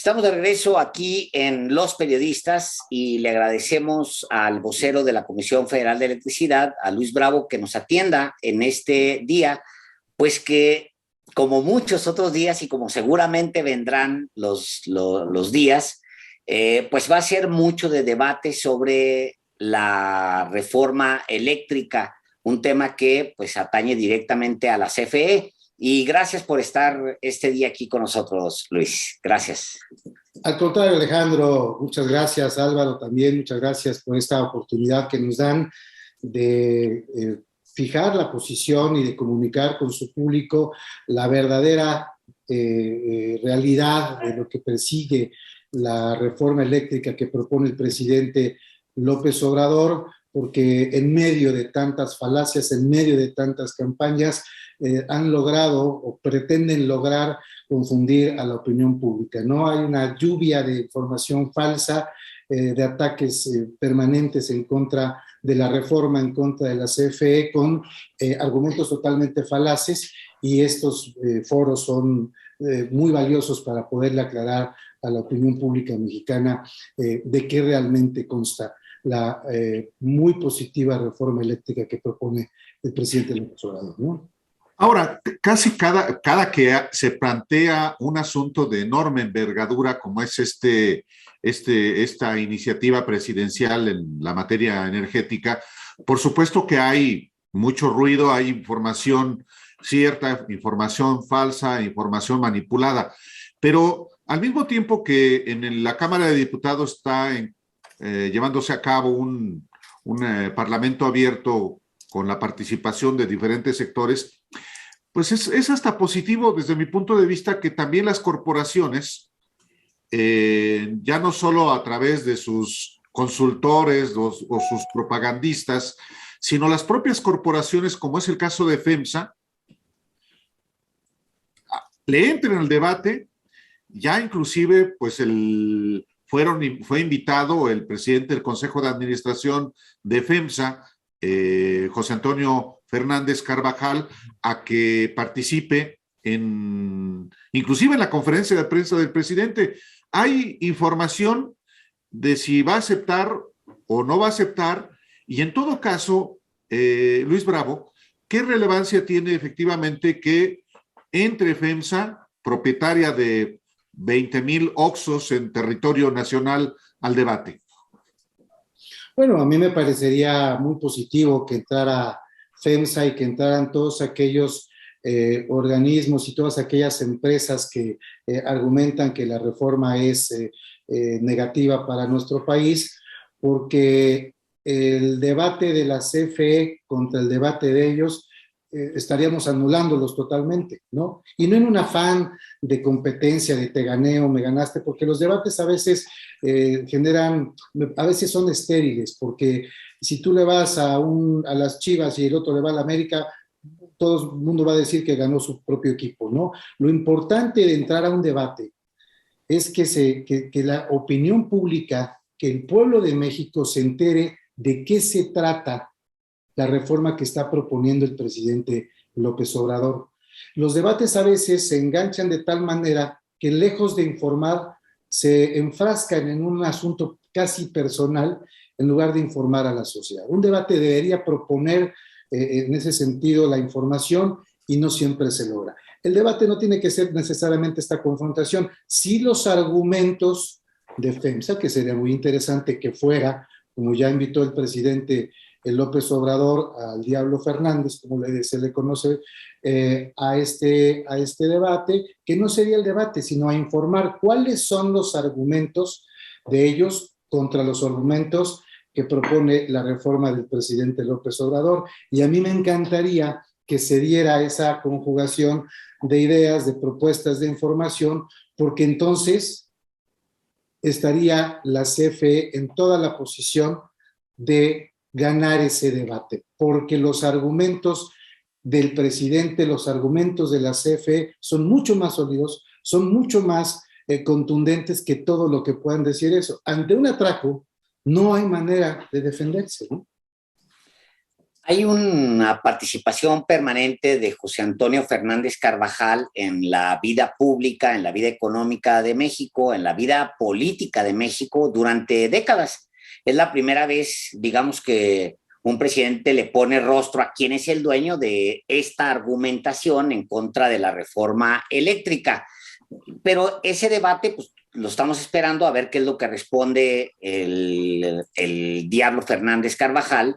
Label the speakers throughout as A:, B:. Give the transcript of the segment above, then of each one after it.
A: Estamos de regreso aquí en Los Periodistas y le agradecemos al vocero de la Comisión Federal de Electricidad, a Luis Bravo, que nos atienda en este día, pues que como muchos otros días y como seguramente vendrán los días, pues va a ser mucho de debate sobre la reforma eléctrica, un tema que pues atañe directamente a la CFE. Y gracias por estar este día aquí con nosotros, Luis. Gracias.
B: Al contrario, Alejandro, muchas gracias. Álvaro, también muchas gracias por esta oportunidad que nos dan de fijar la posición y de comunicar con su público la verdadera realidad de lo que persigue la reforma eléctrica que propone el presidente López Obrador, porque en medio de tantas falacias, en medio de tantas campañas, han logrado o pretenden lograr confundir a la opinión pública. No hay una lluvia de información falsa, de ataques permanentes en contra de la reforma, en contra de la CFE, con argumentos totalmente falaces, y estos foros son muy valiosos para poderle aclarar a la opinión pública mexicana de qué realmente consta la muy positiva reforma eléctrica que propone el presidente López Obrador, ¿no?
C: Ahora, casi cada que se plantea un asunto de enorme envergadura como es esta iniciativa presidencial en la materia energética, por supuesto que hay mucho ruido, hay información cierta, información falsa, información manipulada, pero al mismo tiempo que en la Cámara de Diputados está llevándose a cabo un parlamento abierto con la participación de diferentes sectores, pues es hasta positivo desde mi punto de vista que también las corporaciones, ya no solo a través de sus consultores o sus propagandistas, sino las propias corporaciones, como es el caso de FEMSA, le entren al debate. Ya inclusive pues fue invitado el presidente del Consejo de Administración de FEMSA, José Antonio Fernández Carvajal, a que participe inclusive en la conferencia de prensa del presidente. Hay información de si va a aceptar o no va a aceptar, y en todo caso, Luis Bravo, ¿qué relevancia tiene efectivamente que entre FEMSA, propietaria de 20,000 Oxxos en territorio nacional, al debate?
B: Bueno, a mí me parecería muy positivo que entrara FEMSA y que entraran todos aquellos organismos y todas aquellas empresas que argumentan que la reforma es negativa para nuestro país, porque el debate de la CFE contra el debate de ellos estaríamos anulándolos totalmente, ¿no? Y no en un afán de competencia, de te gané o me ganaste, porque los debates a veces a veces son estériles, porque si tú le vas a las Chivas y el otro le va a la América, todo el mundo va a decir que ganó su propio equipo, ¿no? Lo importante de entrar a un debate es que la opinión pública, que el pueblo de México se entere de qué se trata la reforma que está proponiendo el presidente López Obrador. Los debates a veces se enganchan de tal manera que, lejos de informar, se enfrascan en un asunto casi personal en lugar de informar a la sociedad. Un debate debería proponer en ese sentido la información, y no siempre se logra. El debate no tiene que ser necesariamente esta confrontación, sí los argumentos de FEMSA, que sería muy interesante que fuera, como ya invitó el presidente López Obrador al Diablo Fernández, como se le conoce, a este debate, que no sería el debate, sino a informar cuáles son los argumentos de ellos contra los argumentos que propone la reforma del presidente López Obrador. Y a mí me encantaría que se diera esa conjugación de ideas, de propuestas, de información, porque entonces estaría la CFE en toda la posición de ganar ese debate, porque los argumentos del presidente, los argumentos de la CFE son mucho más sólidos, son mucho más contundentes que todo lo que puedan decir eso. Ante un atraco no hay manera de defenderse, ¿no?
A: Hay una participación permanente de José Antonio Fernández Carvajal en la vida pública, en la vida económica de México, en la vida política de México durante décadas. Es la primera vez, digamos, que un presidente le pone rostro a quién es el dueño de esta argumentación en contra de la reforma eléctrica. Pero ese debate, pues, lo estamos esperando a ver qué es lo que responde el Diablo Fernández Carvajal,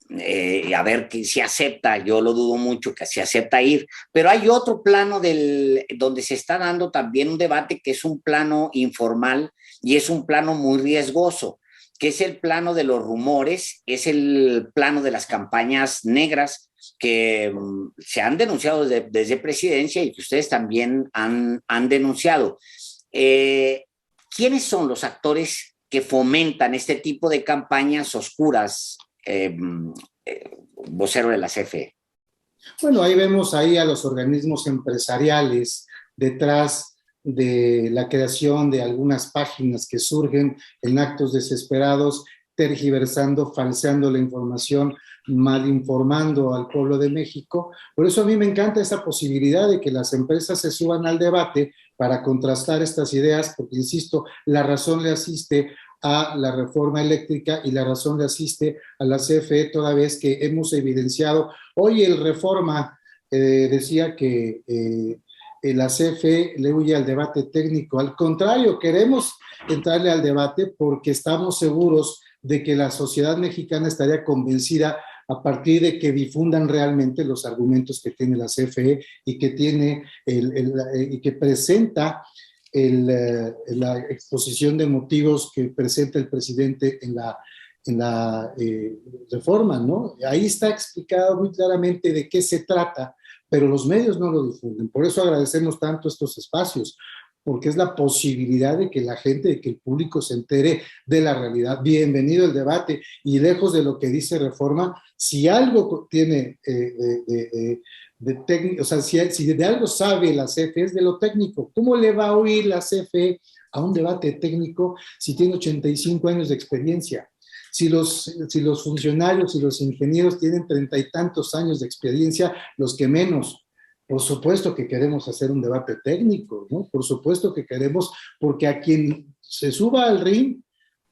A: a ver que si acepta. Yo lo dudo mucho que si acepta ir, pero hay otro plano donde se está dando también un debate que es un plano informal y es un plano muy riesgoso, que es el plano de los rumores, es el plano de las campañas negras que se han denunciado desde presidencia y que ustedes también han denunciado. ¿Quiénes son los actores que fomentan este tipo de campañas oscuras, vocero de la CFE?
B: Bueno, ahí vemos ahí a los organismos empresariales detrás de la creación de algunas páginas que surgen en actos desesperados, tergiversando, falseando la información, malinformando al pueblo de México. Por eso a mí me encanta esa posibilidad de que las empresas se suban al debate para contrastar estas ideas, porque, insisto, la razón le asiste a la reforma eléctrica y la razón le asiste a la CFE, toda vez que hemos evidenciado. Hoy el Reforma decía que la CFE le huye al debate técnico. Al contrario, queremos entrarle al debate porque estamos seguros de que la sociedad mexicana estaría convencida a partir de que difundan realmente los argumentos que tiene la CFE y que tiene y que presenta la exposición de motivos que presenta el presidente en la reforma, ¿no? Ahí está explicado muy claramente de qué se trata, pero los medios no lo difunden. Por eso agradecemos tanto estos espacios, porque es la posibilidad de que la gente, de que el público se entere de la realidad. Bienvenido el debate, y lejos de lo que dice Reforma, si algo tiene o sea, si de algo sabe la CFE es de lo técnico. ¿Cómo le va a oír la CFE a un debate técnico si tiene 85 años de experiencia? Si los funcionarios y los ingenieros tienen 30 y tantos años de experiencia, los que menos. Por supuesto que queremos hacer un debate técnico, ¿no? Por supuesto que queremos, porque a quien se suba al ring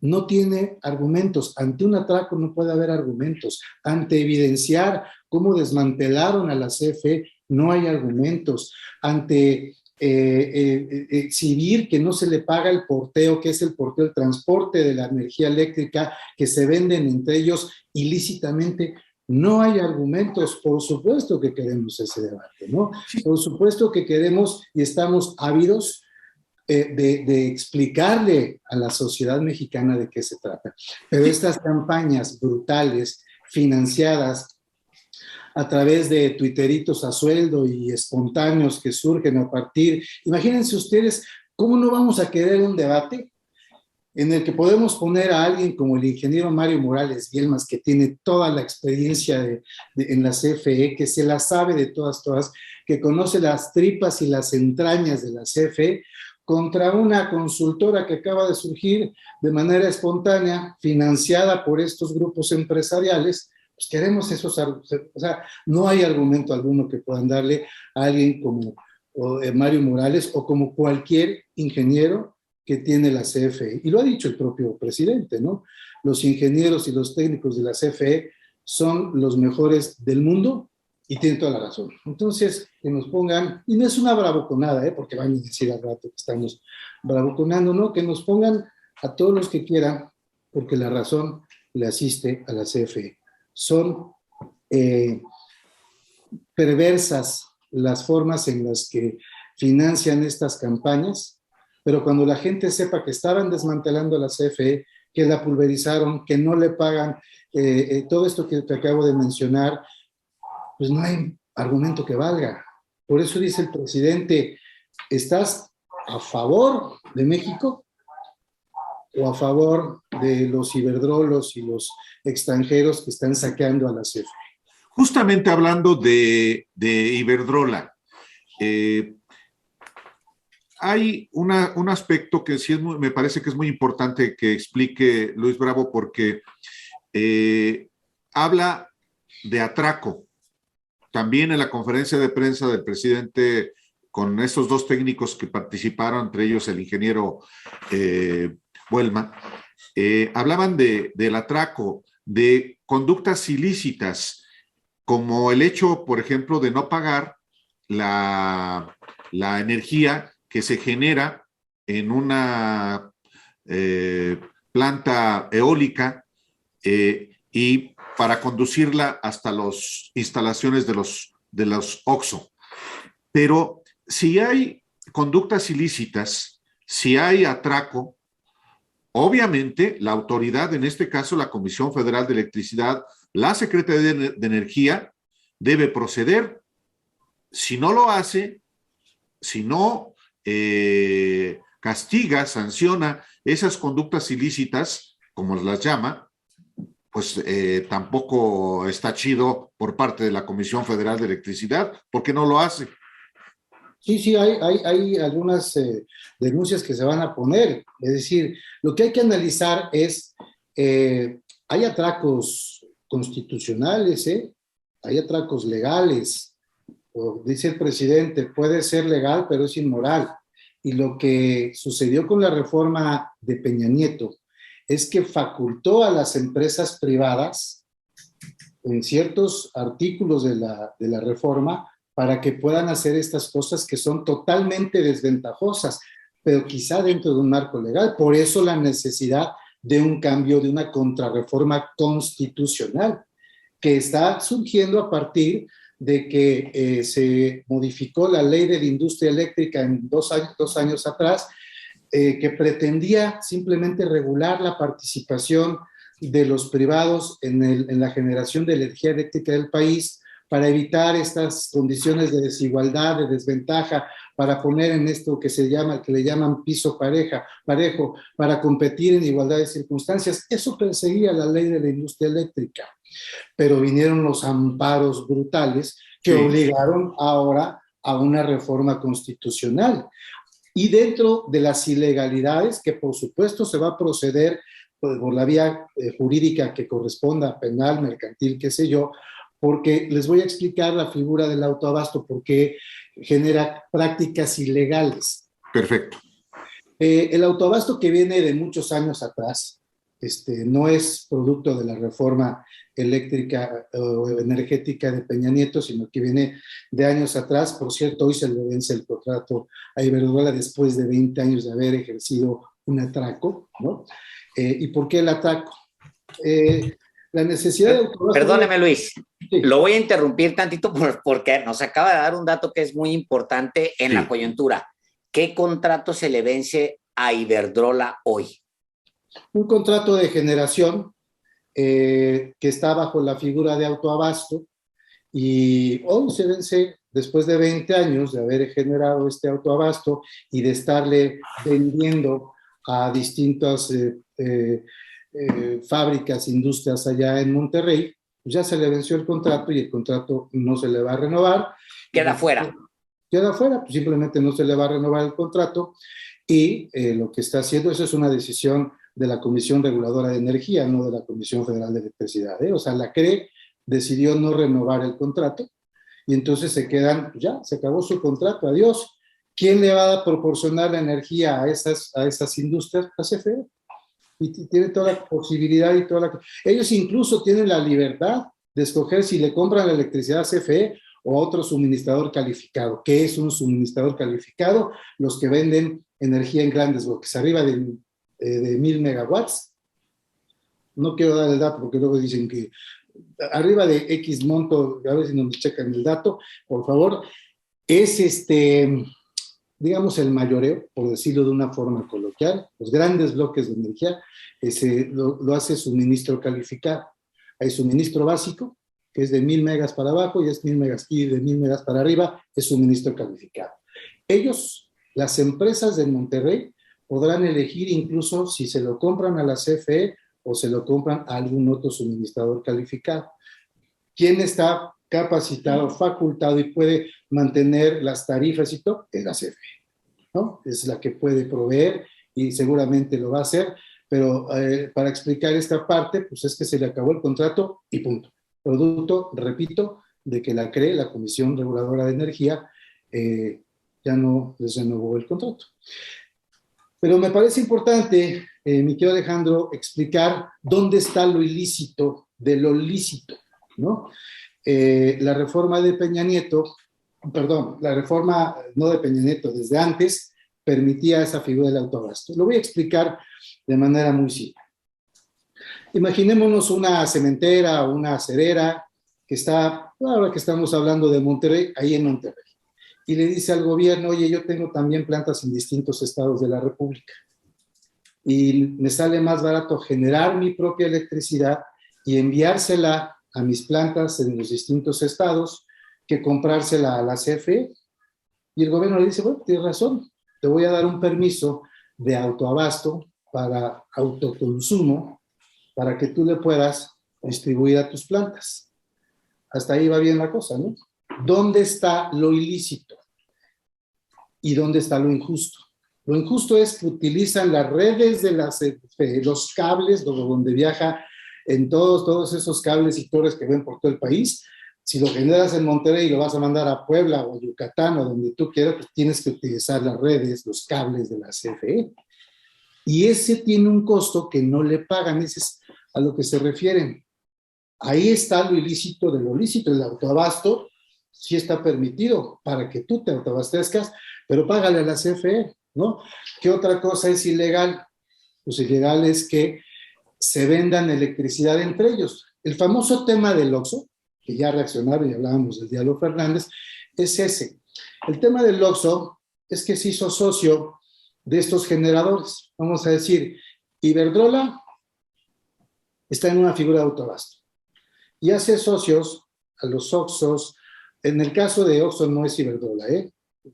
B: no tiene argumentos. Ante un atraco no puede haber argumentos. Ante evidenciar cómo desmantelaron a la CFE, no hay argumentos. Ante exhibir que no se le paga el porteo, que es el porteo, el transporte de la energía eléctrica, que se venden entre ellos ilícitamente, no hay argumentos. Por supuesto que queremos ese debate, ¿no? Por supuesto que queremos y estamos ávidos de explicarle a la sociedad mexicana de qué se trata. Pero estas campañas brutales, financiadas a través de tuiteritos a sueldo y espontáneos que surgen a partir, imagínense ustedes, ¿cómo no vamos a querer un debate en el que podemos poner a alguien como el ingeniero Mario Morales Yelmas, que tiene toda la experiencia en la CFE, que se la sabe de todas, que conoce las tripas y las entrañas de la CFE, contra una consultora que acaba de surgir de manera espontánea, financiada por estos grupos empresariales? Pues queremos esos, o sea, no hay argumento alguno que puedan darle a alguien como Mario Morales o como cualquier ingeniero que tiene la CFE. Y lo ha dicho el propio presidente, ¿no? Los ingenieros y los técnicos de la CFE son los mejores del mundo y tienen toda la razón. Entonces, que nos pongan, y no es una bravuconada, porque van a decir al rato que estamos bravuconando, ¿no? Que nos pongan a todos los que quieran, porque la razón le asiste a la CFE. Son perversas las formas en las que financian estas campañas, pero cuando la gente sepa que estaban desmantelando la CFE, que la pulverizaron, que no le pagan todo esto que te acabo de mencionar, pues no hay argumento que valga. Por eso dice el presidente, ¿estás a favor de México o a favor de los iberdrolos y los extranjeros que están saqueando a la CFE?
C: Justamente hablando de Iberdrola, hay un aspecto que sí me parece que es muy importante que explique Luis Bravo, porque habla de atraco. También en la conferencia de prensa del presidente, con esos dos técnicos que participaron, entre ellos el ingeniero Buelma, hablaban del atraco, de conductas ilícitas, como el hecho, por ejemplo, de no pagar la energía que se genera en una planta eólica y para conducirla hasta las instalaciones de los OXXO. Pero si hay conductas ilícitas, si hay atraco, obviamente la autoridad, en este caso la Comisión Federal de Electricidad, la Secretaría de Energía, debe proceder. Si no lo hace, si no castiga, sanciona esas conductas ilícitas, como las llama, pues tampoco está chido por parte de la Comisión Federal de Electricidad, porque no lo hace.
B: Sí, hay algunas denuncias que se van a poner. Es decir, lo que hay que analizar es, hay atracos constitucionales, hay atracos legales. O dice el presidente, puede ser legal, pero es inmoral. Y lo que sucedió con la reforma de Peña Nieto es que facultó a las empresas privadas en ciertos artículos de la reforma para que puedan hacer estas cosas que son totalmente desventajosas, pero quizá dentro de un marco legal. Por eso la necesidad de un cambio, de una contrarreforma constitucional, que está surgiendo a partir de que se modificó la ley de la industria eléctrica en dos años atrás, que pretendía simplemente regular la participación de los privados en la generación de energía eléctrica del país, para evitar estas condiciones de desigualdad, de desventaja, para poner en esto que le llaman piso parejo, para competir en igualdad de circunstancias. Eso perseguía la ley de la industria eléctrica. Pero vinieron los amparos brutales que obligaron ahora a una reforma constitucional. Y dentro de las ilegalidades, que por supuesto se va a proceder por la vía jurídica que corresponda, penal, mercantil, qué sé yo, porque les voy a explicar la figura del autoabasto, porque genera prácticas ilegales.
C: Perfecto.
B: El autoabasto, que viene de muchos años atrás, no es producto de la reforma eléctrica o energética de Peña Nieto, sino que viene de años atrás. Por cierto, hoy se le vence el contrato a Iberdrola después de 20 años de haber ejercido un atraco, ¿no? ¿Y por qué el atraco? La necesidad de autoabasto...
A: Perdóneme, Luis. Sí. Lo voy a interrumpir tantito porque nos acaba de dar un dato que es muy importante en la coyuntura. ¿Qué contrato se le vence a Iberdrola hoy?
B: Un contrato de generación que está bajo la figura de autoabasto, y hoy se vence después de 20 años de haber generado este autoabasto y de estarle vendiendo a distintas fábricas, industrias allá en Monterrey. Pues ya se le venció el contrato y el contrato no se le va a renovar.
A: Queda fuera.
B: Queda fuera, pues simplemente no se le va a renovar el contrato, y lo que está haciendo, eso es una decisión de la Comisión Reguladora de Energía, no de la Comisión Federal de Electricidad, O sea, la CRE decidió no renovar el contrato y entonces se quedan, ya, se acabó su contrato, adiós. ¿Quién le va a proporcionar la energía a esas industrias? La CFE. Y tiene toda la posibilidad y toda la... Ellos incluso tienen la libertad de escoger si le compran la electricidad a CFE o a otro suministrador calificado. ¿Qué es un suministrador calificado? Los que venden energía en grandes bloques, arriba de 1000 megawatts. No quiero dar el dato porque luego dicen que arriba de X monto, a ver si nos checan el dato, por favor, es digamos, el mayoreo, por decirlo de una forma coloquial. Los grandes bloques de energía lo hace suministro calificado. Hay suministro básico, que es de 1000 megas para abajo, y es 1000 megas, y de 1000 megas para arriba es suministro calificado. Ellos, las empresas de Monterrey, podrán elegir incluso si se lo compran a la CFE o se lo compran a algún otro suministrador calificado. ¿Quién está capacitado, facultado y puede mantener las tarifas y todo? Es la CFE, ¿no? Es la que puede proveer y seguramente lo va a hacer, pero para explicar esta parte, pues es que se le acabó el contrato y punto. producto, repito, de que la CRE, la Comisión Reguladora de Energía, ya no les renovó el contrato. Pero me parece importante, mi querido Alejandro, explicar dónde está lo ilícito de lo lícito, ¿no? La reforma de Peña Nieto, perdón, la reforma no de Peña Nieto, desde antes, permitía esa figura del autoabasto. Lo voy a explicar de manera muy simple. Imaginémonos una cementera o una acerera que está, ahora que estamos hablando de Monterrey, ahí en Monterrey, y le dice al gobierno, oye, yo tengo también plantas en distintos estados de la República y me sale más barato generar mi propia electricidad y enviársela a mis plantas en los distintos estados que comprársela a la CFE. Y el gobierno le dice, bueno, tienes razón, te voy a dar un permiso de autoabasto para autoconsumo para que tú le puedas distribuir a tus plantas. Hasta ahí va bien la cosa, ¿no? ¿Dónde está lo ilícito? ¿Y dónde está lo injusto? Lo injusto es que utilizan las redes de los cables, donde viaja en todos esos cables y torres que ven por todo el país. Si lo generas en Monterrey y lo vas a mandar a Puebla o a Yucatán o donde tú quieras, pues tienes que utilizar las redes, los cables de la CFE. Y ese tiene un costo que no le pagan, ese es a lo que se refieren. Ahí está lo ilícito de lo lícito. El autoabasto sí está permitido para que tú te autoabastezcas, pero págale a la CFE, ¿no? ¿Qué otra cosa es ilegal? Pues ilegal es que se vendan electricidad entre ellos. El famoso tema del Oxxo, que ya reaccionaron y hablábamos del Diablo Fernández, es ese. El tema del Oxxo es que se hizo socio de estos generadores. Vamos a decir, Iberdrola está en una figura de autoabasto y hace socios a los Oxxos. En el caso de Oxxo no es Iberdrola,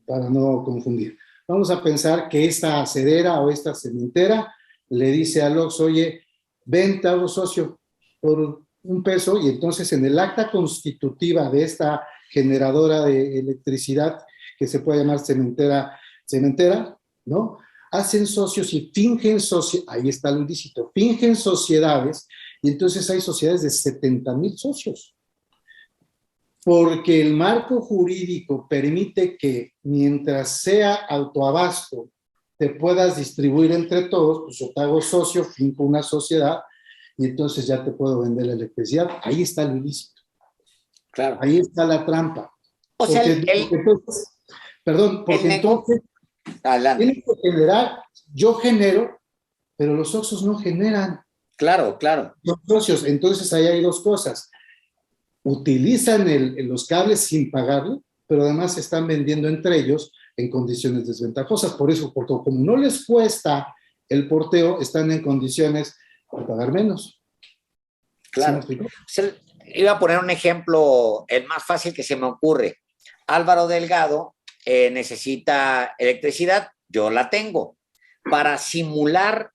B: para no confundir. Vamos a pensar que esta acerera o esta cementera le dice al Oxxo, oye, ven, te hago socio por $1, y entonces en el acta constitutiva de esta generadora de electricidad, que se puede llamar cementera, ¿no? Hacen socios y fingen ahí está lo ilícito, fingen sociedades, y entonces hay sociedades de 70,000 socios. Porque el marco jurídico permite que mientras sea autoabasto te puedas distribuir entre todos, pues yo te hago socio, finco una sociedad y entonces ya te puedo vender la electricidad. Ahí está el ilícito.
A: Claro.
B: Ahí está la trampa.
A: O sea,
B: porque entonces tienes que generar, yo genero, pero los Oxxos no generan.
A: Claro, claro.
B: Los socios, entonces ahí hay dos cosas. Utilizan los cables sin pagarlo, pero además se están vendiendo entre ellos en condiciones desventajosas. Por eso, porque como no les cuesta el porteo, están en condiciones de pagar menos.
A: Claro. ¿Sí? Iba a poner un ejemplo, el más fácil que se me ocurre. Álvaro Delgado necesita electricidad, yo la tengo. Para simular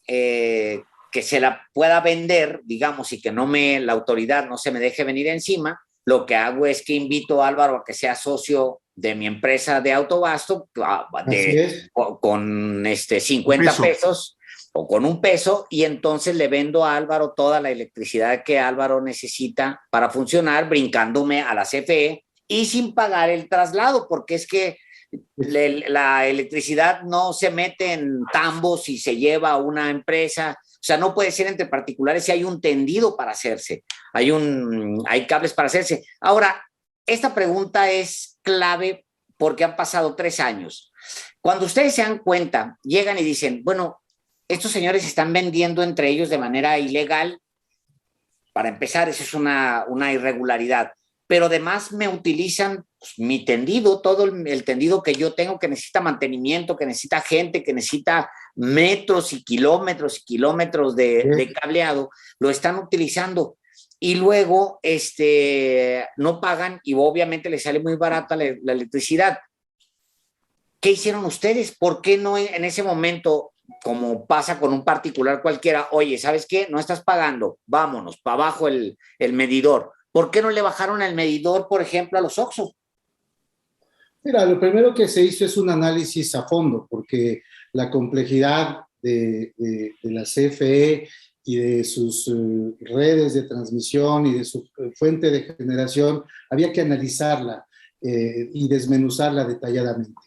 A: que se la pueda vender, digamos, y que la autoridad no se me deje venir encima, lo que hago es que invito a Álvaro a que sea socio de mi empresa de autoabasto con 50 pesos o con $1, y entonces le vendo a Álvaro toda la electricidad que Álvaro necesita para funcionar, brincándome a la CFE y sin pagar el traslado, porque es que la electricidad no se mete en tambos y se lleva a una empresa. O sea, no puede ser entre particulares si hay un tendido para hacerse, hay cables para hacerse. Ahora, esta pregunta es clave porque han pasado 3 años. Cuando ustedes se dan cuenta, llegan y dicen, bueno, estos señores están vendiendo entre ellos de manera ilegal. Para empezar, eso es una irregularidad. Pero además me utilizan mi tendido, todo el tendido que yo tengo, que necesita mantenimiento, que necesita gente, que necesita metros y kilómetros de cableado, lo están utilizando. Y luego no pagan y obviamente les sale muy barata la electricidad. ¿Qué hicieron ustedes? ¿Por qué no en ese momento, como pasa con un particular cualquiera, oye, ¿sabes qué? No estás pagando, vámonos, para abajo el medidor? ¿Por qué no le bajaron el medidor, por ejemplo, a los Oxxos?
B: Mira, lo primero que se hizo es un análisis a fondo, porque la complejidad de la CFE y de sus redes de transmisión y de su fuente de generación, había que analizarla y desmenuzarla detalladamente.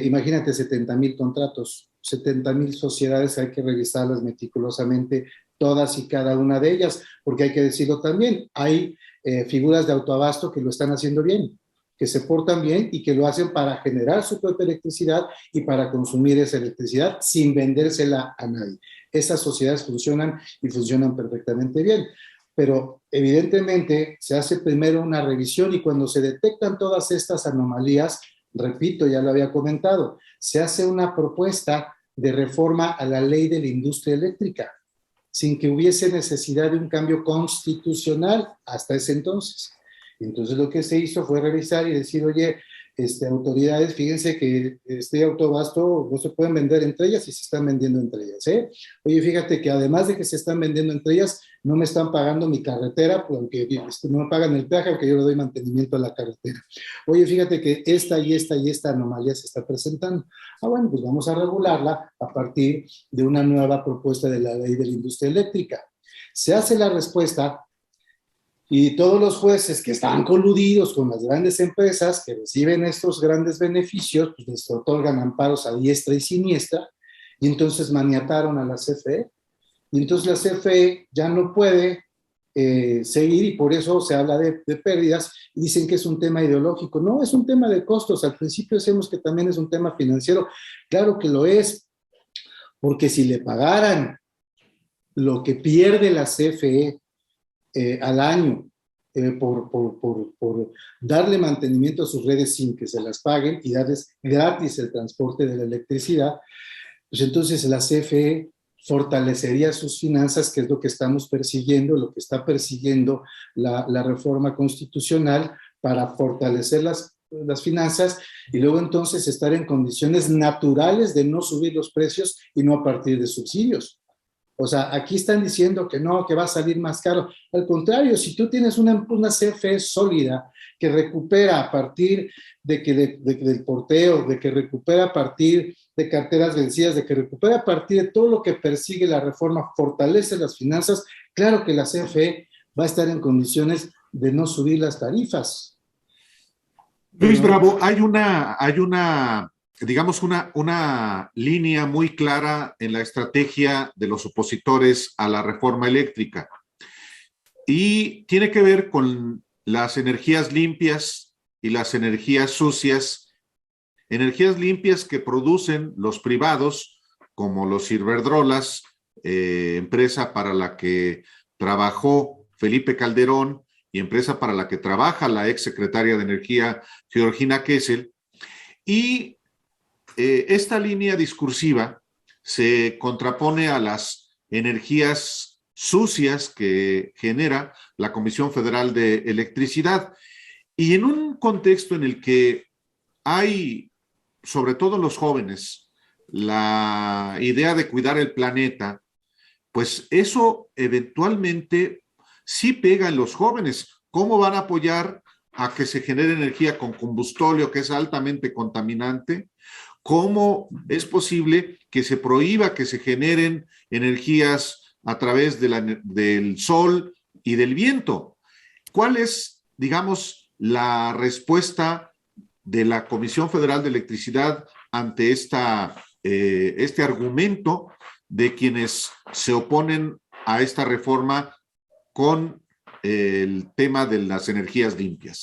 B: Imagínate 70,000 contratos, 70,000 sociedades, hay que revisarlas meticulosamente, todas y cada una de ellas, porque hay que decirlo también, hay figuras de autoabasto que lo están haciendo bien, que se portan bien y que lo hacen para generar su propia electricidad y para consumir esa electricidad sin vendérsela a nadie. Esas sociedades funcionan y funcionan perfectamente bien, pero evidentemente se hace primero una revisión y cuando se detectan todas estas anomalías, repito, ya lo había comentado, se hace una propuesta de reforma a la ley de la industria eléctrica, sin que hubiese necesidad de un cambio constitucional hasta ese entonces. Entonces lo que se hizo fue revisar y decir, oye, autoridades, fíjense que este autoabasto no se pueden vender entre ellas y se están vendiendo entre ellas, ¿eh? Oye, fíjate que además de que se están vendiendo entre ellas, no me están pagando mi carretera, porque no me pagan el peaje, aunque yo le doy mantenimiento a la carretera. Oye, fíjate que esta y esta y esta anomalía se está presentando. Ah, bueno, pues vamos a regularla a partir de una nueva propuesta de la ley de la industria eléctrica. Se hace la respuesta y todos los jueces que están coludidos con las grandes empresas que reciben estos grandes beneficios, pues les otorgan amparos a diestra y siniestra, y entonces maniataron a la CFE. Y entonces la CFE ya no puede seguir, y por eso se habla de pérdidas, y dicen que es un tema ideológico. No, es un tema de costos. Al principio decimos que también es un tema financiero. Claro que lo es, porque si le pagaran lo que pierde la CFE al año por darle mantenimiento a sus redes sin que se las paguen y darles gratis el transporte de la electricidad, pues entonces la CFE fortalecería sus finanzas, que es lo que estamos persiguiendo, lo que está persiguiendo la reforma constitucional para fortalecer las finanzas y luego entonces estar en condiciones naturales de no subir los precios y no a partir de subsidios. O sea, aquí están diciendo que no, que va a salir más caro. Al contrario, si tú tienes una CFE sólida que recupera a partir del porteo, de que recupera a partir de carteras vencidas, de que recupera a partir de todo lo que persigue la reforma, fortalece las finanzas, claro que la CFE va a estar en condiciones de no subir las tarifas.
C: Luis Bravo, digamos, una línea muy clara en la estrategia de los opositores a la reforma eléctrica y tiene que ver con las energías limpias y las energías sucias, energías limpias que producen los privados, como los Iberdrolas, empresa para la que trabajó Felipe Calderón y empresa para la que trabaja la ex secretaria de Energía, Georgina Kessel, y esta línea discursiva se contrapone a las energías sucias que genera la Comisión Federal de Electricidad. Y en un contexto en el que hay, sobre todo los jóvenes, la idea de cuidar el planeta, pues eso eventualmente sí pega en los jóvenes. ¿Cómo van a apoyar a que se genere energía con combustóleo, que es altamente contaminante? ¿Cómo es posible que se prohíba que se generen energías a través del sol y del viento? ¿Cuál es, digamos, la respuesta de la Comisión Federal de Electricidad ante este argumento de quienes se oponen a esta reforma con el tema de las energías limpias?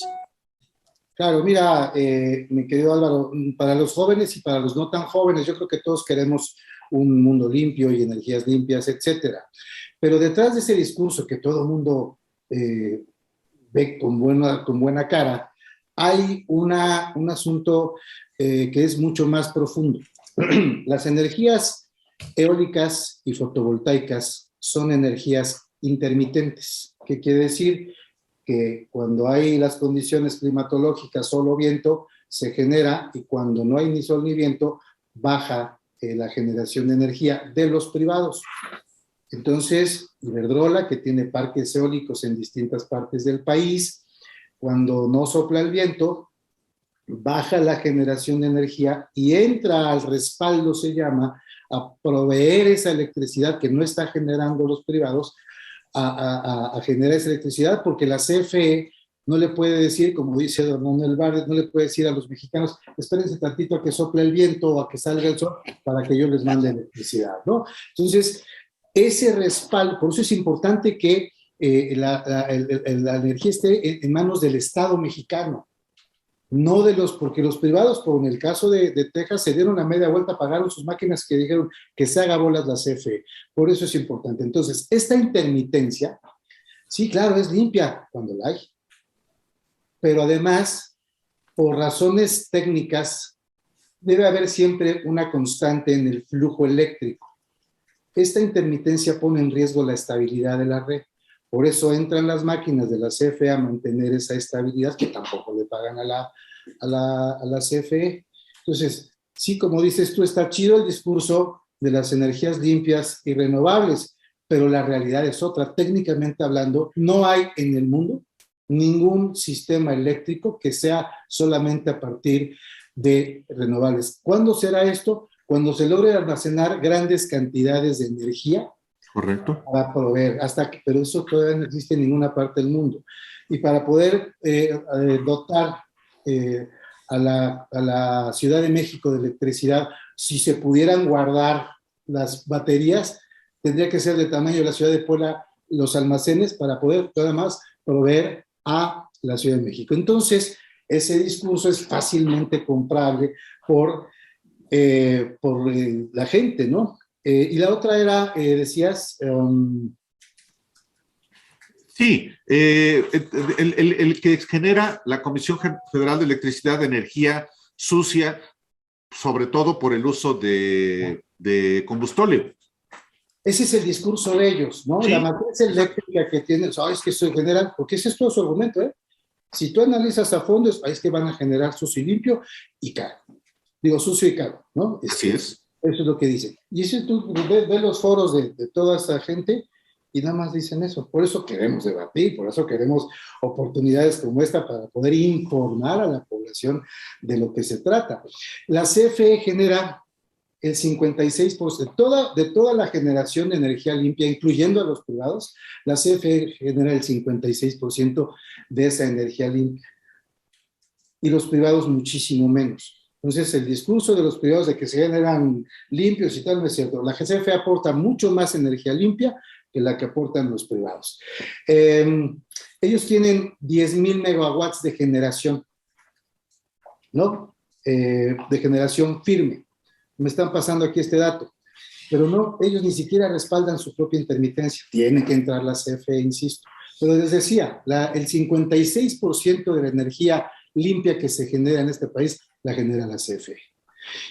B: Claro, mira, mi querido Álvaro, para los jóvenes y para los no tan jóvenes, yo creo que todos queremos un mundo limpio y energías limpias, etcétera. Pero detrás de ese discurso que todo el mundo ve con buena cara, hay un asunto que es mucho más profundo. Las energías eólicas y fotovoltaicas son energías intermitentes. ¿Qué quiere decir? Que cuando hay las condiciones climatológicas, sol o viento, se genera, y cuando no hay ni sol ni viento, baja la generación de energía de los privados. Entonces, Iberdrola, que tiene parques eólicos en distintas partes del país, cuando no sopla el viento, baja la generación de energía y entra al respaldo, se llama, a proveer esa electricidad que no está generando los privados, a generar esa electricidad, porque la CFE no le puede decir, como dice don Manuel Barlet, no le puede decir a los mexicanos, espérense tantito a que sople el viento o a que salga el sol para que yo les mande electricidad, ¿no? Entonces, ese respaldo, por eso es importante que la energía esté en manos del Estado mexicano, no de porque los privados, como en el caso de Texas, se dieron a media vuelta, pagaron sus máquinas que dijeron que se haga bolas la CFE. Por eso es importante. Entonces, esta intermitencia, sí, claro, es limpia cuando la hay, pero además, por razones técnicas, debe haber siempre una constante en el flujo eléctrico. Esta intermitencia pone en riesgo la estabilidad de la red. Por eso entran las máquinas de la CFE a mantener esa estabilidad, que tampoco le pagan a la CFE. Entonces, sí, como dices tú, está chido el discurso de las energías limpias y renovables, pero la realidad es otra. Técnicamente hablando, no hay en el mundo ningún sistema eléctrico que sea solamente a partir de renovables. ¿Cuándo será esto? Cuando se logre almacenar grandes cantidades de energía.
C: Correcto.
B: Para proveer, pero eso todavía no existe en ninguna parte del mundo. Y para poder dotar a la Ciudad de México de electricidad, si se pudieran guardar las baterías, tendría que ser de tamaño de la ciudad de Puebla los almacenes para poder nada más proveer a la Ciudad de México. Entonces, ese discurso es fácilmente comprable por la gente, ¿no? Y la otra era, decías...
C: Sí, el que genera la Comisión Federal de Electricidad de energía sucia, sobre todo por el uso de combustóleo.
B: Ese es el discurso de ellos, ¿no? Sí, la matriz eléctrica que tienen, es que se generan, porque ese es todo su argumento, ¿eh? Si tú analizas a fondo, es que van a generar sucio y limpio y caro. Digo, sucio y caro, ¿no?
C: Así es.
B: Eso es lo que dicen. Y si tú ves los foros de toda esa gente y nada más dicen eso. Por eso queremos debatir, por eso queremos oportunidades como esta para poder informar a la población de lo que se trata. La CFE genera el 56% de toda la generación de energía limpia, incluyendo a los privados. La CFE genera el 56% de esa energía limpia. Y los privados muchísimo menos. Entonces, el discurso de los privados de que se generan limpios y tal no es cierto. La CFE aporta mucho más energía limpia que la que aportan los privados. Ellos tienen 10,000 megawatts de generación, ¿no? De generación firme. Me están pasando aquí este dato. Pero no, ellos ni siquiera respaldan su propia intermitencia. Tiene que entrar la CFE, insisto. Pero les decía, el 56% de la energía limpia que se genera en este país la genera la CFE.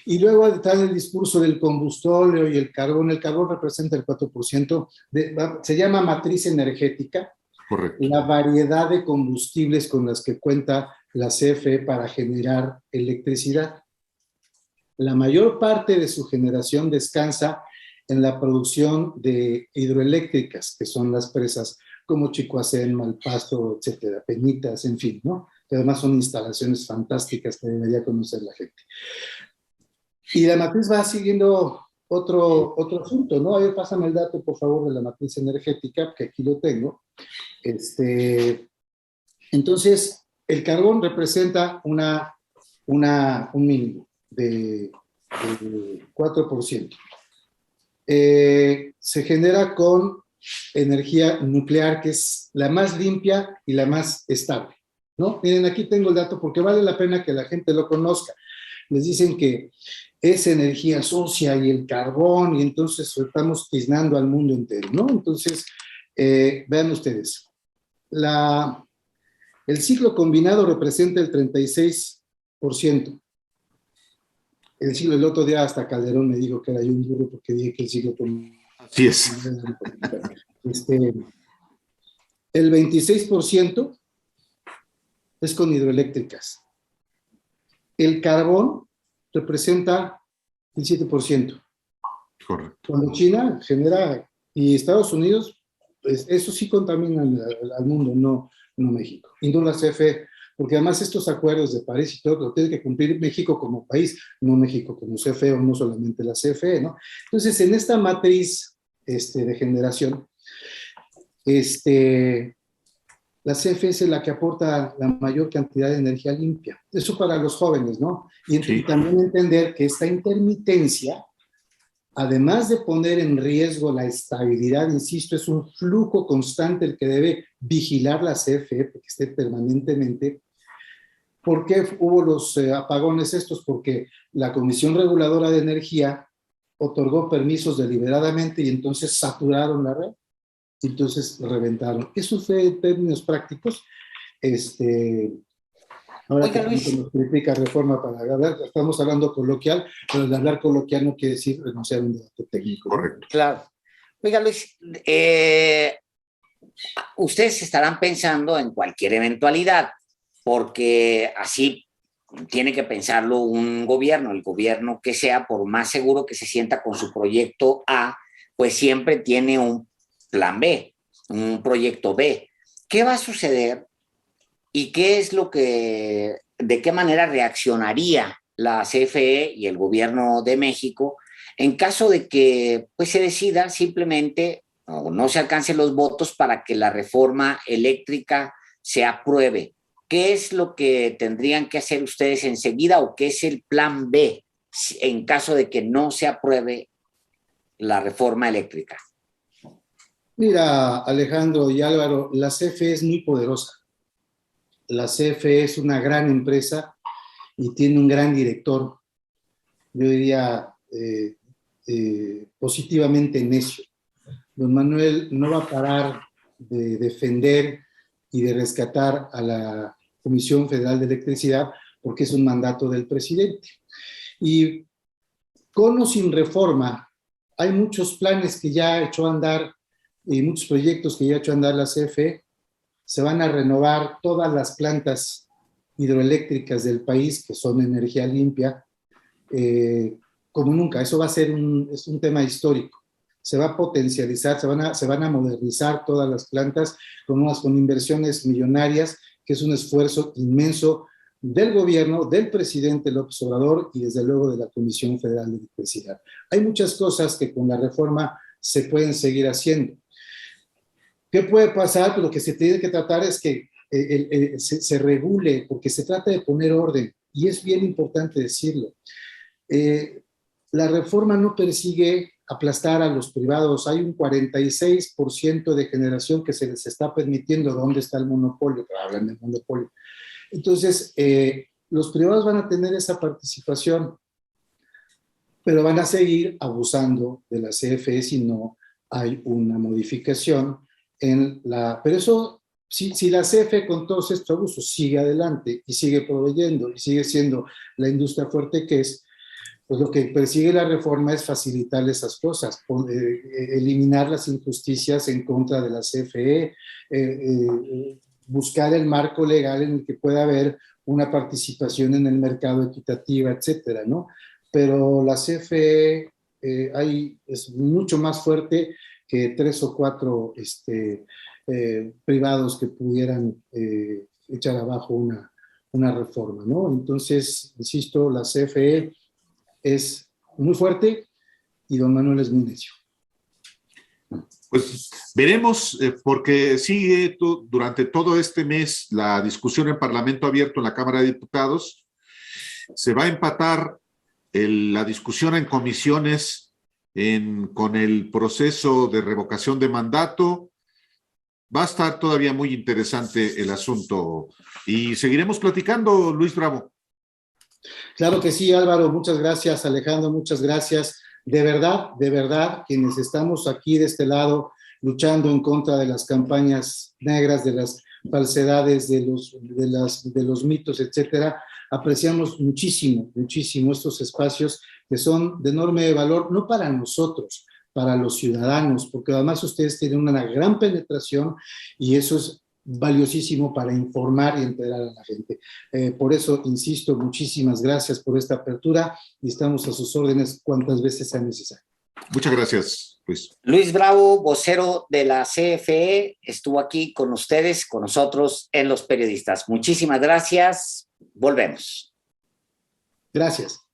B: Y luego está el discurso del combustóleo y el carbón. El carbón representa el 4%, se llama matriz energética.
C: Correcto.
B: La variedad de combustibles con las que cuenta la CFE para generar electricidad. La mayor parte de su generación descansa en la producción de hidroeléctricas, que son las presas como Chicoacén, Malpasto, etcétera, Peñitas, en fin, ¿no? Que además son instalaciones fantásticas que debería conocer la gente. Y la matriz va siguiendo otro asunto, ¿no? A ver, pásame el dato, por favor, de la matriz energética, que aquí lo tengo. Entonces, el carbón representa un mínimo de 4%. Se genera con energía nuclear, que es la más limpia y la más estable, ¿no? Miren, aquí tengo el dato porque vale la pena que la gente lo conozca. Les dicen que es energía sucia y el carbón, y entonces estamos tiznando al mundo entero, ¿no? Entonces, vean ustedes, el ciclo combinado representa el 36%. El otro día hasta Calderón me dijo que era yo un burro porque dije que el ciclo combinado.
C: Así es.
B: El 26% es con hidroeléctricas. El carbón representa el 7%.
C: Correcto.
B: Cuando China genera, y Estados Unidos, pues eso sí contamina al mundo, no México. Y no la CFE, porque además estos acuerdos de París y todo lo tiene que cumplir México como país, no México como CFE o no solamente la CFE, ¿no? Entonces, en esta matriz de generación, la CFE es la que aporta la mayor cantidad de energía limpia. Eso para los jóvenes, ¿no? Y también entender que esta intermitencia, además de poner en riesgo la estabilidad, insisto, es un flujo constante el que debe vigilar la CFE, porque esté permanentemente. ¿Por qué hubo los apagones estos? Porque la Comisión Reguladora de Energía otorgó permisos deliberadamente y entonces saturaron la red, y entonces reventaron. Eso fue en términos prácticos. Ahora
A: Oiga,
B: que
A: Luis,
B: nos critica reforma para hablar, estamos hablando coloquial, pero el hablar coloquial no quiere decir renunciar a un debate técnico.
C: Correcto.
A: claro. Oiga, Luis, ustedes estarán pensando en cualquier eventualidad, porque así tiene que pensarlo un gobierno, el gobierno que sea, por más seguro que se sienta con su proyecto A, pues siempre tiene un plan B, un proyecto B. ¿Qué va a suceder y qué es lo que, de qué manera reaccionaría la CFE y el gobierno de México en caso de que pues, se decida simplemente o no se alcancen los votos para que la reforma eléctrica se apruebe? ¿Qué es lo que tendrían que hacer ustedes enseguida o qué es el plan B en caso de que no se apruebe la reforma eléctrica?
B: Mira, Alejandro y Álvaro, la CFE es muy poderosa. La CFE es una gran empresa y tiene un gran director, yo diría positivamente necio. Don Manuel no va a parar de defender y de rescatar a la Comisión Federal de Electricidad porque es un mandato del presidente. Y con o sin reforma, hay muchos planes que ya ha hecho andar y muchos proyectos que ya ha hecho andar la CFE. Se van a renovar todas las plantas hidroeléctricas del país que son energía limpia, como nunca. Eso va a ser es un tema histórico. Se va a potencializar, se van a modernizar todas las plantas con inversiones millonarias, que es un esfuerzo inmenso del gobierno, del presidente López Obrador y desde luego de la Comisión Federal de Electricidad. Hay muchas cosas que con la reforma se pueden seguir haciendo. ¿Qué puede pasar? Pues lo que se tiene que tratar es que se regule, porque se trata de poner orden, y es bien importante decirlo. La reforma no persigue aplastar a los privados. Hay un 46% de generación que se les está permitiendo. ¿Dónde está el monopolio? Hablan del monopolio. Entonces, los privados van a tener esa participación, pero van a seguir abusando de la CFE si no hay una modificación pero eso, si la CFE con todos estos abusos sigue adelante y sigue proveyendo y sigue siendo la industria fuerte que es, pues lo que persigue la reforma es facilitar esas cosas, eliminar las injusticias en contra de la CFE, buscar el marco legal en el que pueda haber una participación en el mercado equitativa, etcétera, ¿no? Pero la CFE es mucho más fuerte que 3 o 4 privados que pudieran echar abajo una reforma, ¿no? Entonces, insisto, la CFE es muy fuerte y don Manuel es muy necio.
C: Pues veremos, porque sigue durante todo este mes la discusión en Parlamento Abierto en la Cámara de Diputados. Se va a empatar la discusión en comisiones con el proceso de revocación de mandato. Va a estar todavía muy interesante el asunto y seguiremos platicando, Luis Bravo.
B: Claro que sí, Álvaro, muchas gracias, Alejandro, muchas gracias. De verdad, quienes estamos aquí de este lado luchando en contra de las campañas negras, de las falsedades, de los mitos, etcétera, apreciamos muchísimo estos espacios que son de enorme valor, no para nosotros, para los ciudadanos, porque además ustedes tienen una gran penetración y eso es valiosísimo para informar y enterar a la gente. Por eso, insisto, muchísimas gracias por esta apertura y estamos a sus órdenes cuantas veces sea necesario.
C: Muchas gracias. pues.
A: Luis Bravo, vocero de la CFE, estuvo aquí con ustedes, con nosotros en Los Periodistas. Muchísimas gracias. Volvemos.
B: Gracias.